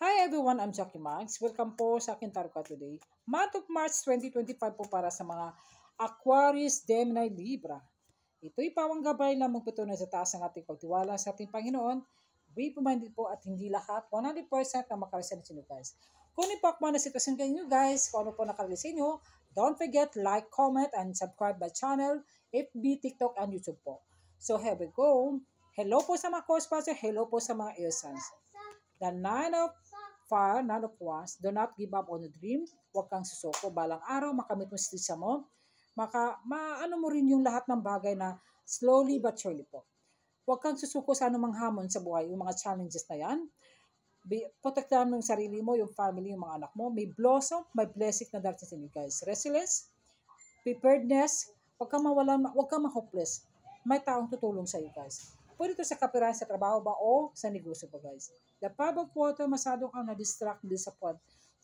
Hi everyone, I'm Jackie Max. Welcome po sa akin Tarot Card today. Month of March 2025 po para sa mga Aquarius, Gemini, Libra. Ito'y pawang gabay na magpatunay sa taas ng ating pagtiwala sa ating Panginoon. Be minded po at hindi lahat 100% na makarisan sa inyo guys. Kung ipakman na sitwasyon kayo nyo guys, kung ano po nakarisan nyo, don't forget like, comment, and subscribe my channel, FB, TikTok, and YouTube po. So here we go. Hello po sa mga co-sponsor, hello po sa mga ear-sons. The Nine of Wands, do not give up on the dream. Huwag kang susuko. Balang araw, makamit mo sisa mo. Maano mo rin yung lahat ng bagay na slowly but surely po. Huwag kang susuko sa anumang hamon sa buhay, yung mga challenges na yan. Protektahan mo yung sarili mo, yung family, yung mga anak mo. May blossom, may blessing na darating sa inyo guys. Resilience, preparedness, huwag kang mawalan, huwag kang ma-hopeless. May taong tutulong sa iyo guys. Pwede ito sa kapirahan sa trabaho ba o sa negosyo ba guys. The five of water, masyado kang na-distract, disappoint.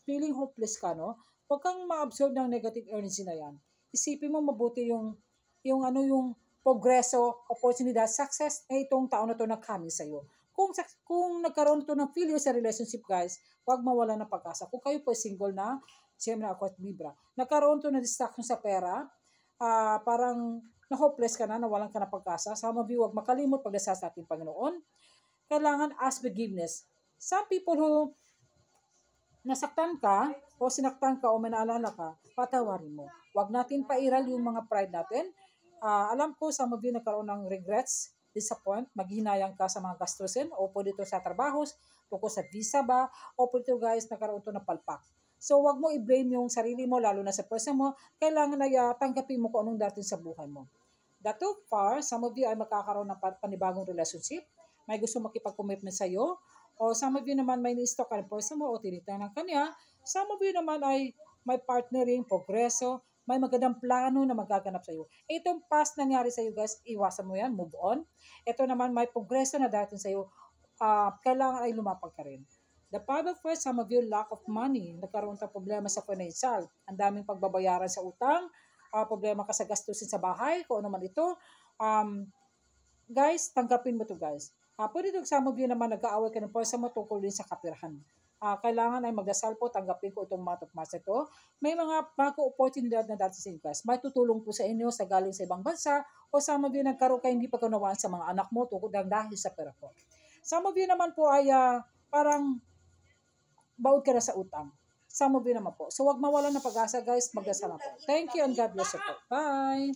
Feeling hopeless ka, no? Huwag kang ma-absorb ng negative energy na yan. Isipin mo mabuti yung progreso, oportunidad, success na itong taon na ito na coming sa iyo. Kung nagkaroon ito ng failure sa relationship guys, huwag mawala ng pag-asa. Kung kayo po single na, Gemini, Aquarius, Libra, nagkaroon ito ng distraction sa pera, parang na-hopeless ka na, nawalan ka na pag-asa. Sama huwag makalimot pagdasal sa ating Panginoon. Kailangan ask forgiveness. Some people who nasaktan ka o sinaktan ka o may naalala ka, patawarin mo. Huwag natin pairal yung mga pride natin. Alam ko, some of you nagkaroon ng regrets, disappoint, maghinayang ka sa mga gastusin o po dito sa trabaho, tungkol sa visa ba, o po dito guys, nagkaroon ito ng palpak. So, wag mo i-blame yung sarili mo, lalo na sa person mo. Kailangan na tanggapin mo kung anong dating sa buhay mo. That too far, some of you ay magkakaroon ng panibagong relationship. May gusto makipag-commitment sa iyo. O some of you naman may ni-stalk ka ng person mo o tinitanong kanya. Some of you naman ay may partnering, progreso, may magandang plano na magaganap sa iyo. Itong past nangyari sa iyo guys, iwasan mo yan, move on. Ito naman may progreso na dating sa iyo, kailangan ay lumapag ka rin. The five of Wands, some of you lack of money. Nagkaroon ng problema sa financial. Ang daming pagbabayaran sa utang, problema ka sa gastusin sa bahay, kung ano man ito. Guys, tanggapin mo to guys. Pwede ito some of you naman nag-aaway ka ng person mo tungkol din sa kapirahan. Kailangan ay magdasal po, tanggapin ko itong month of March ito. May mga bago opportunidad na dati sa inyo guys. May tutulong po sa inyo sa galing sa ibang bansa o some of you nagkaroon kayo hindi pagkunawaan sa mga anak mo tungkol dahil sa pera po. Some of you naman po ay parang baud ka na sa utang. Some of you naman po. So, wag mawalan ng pag-asa guys. Magdasal na po. Thank you and God bless you po. Bye!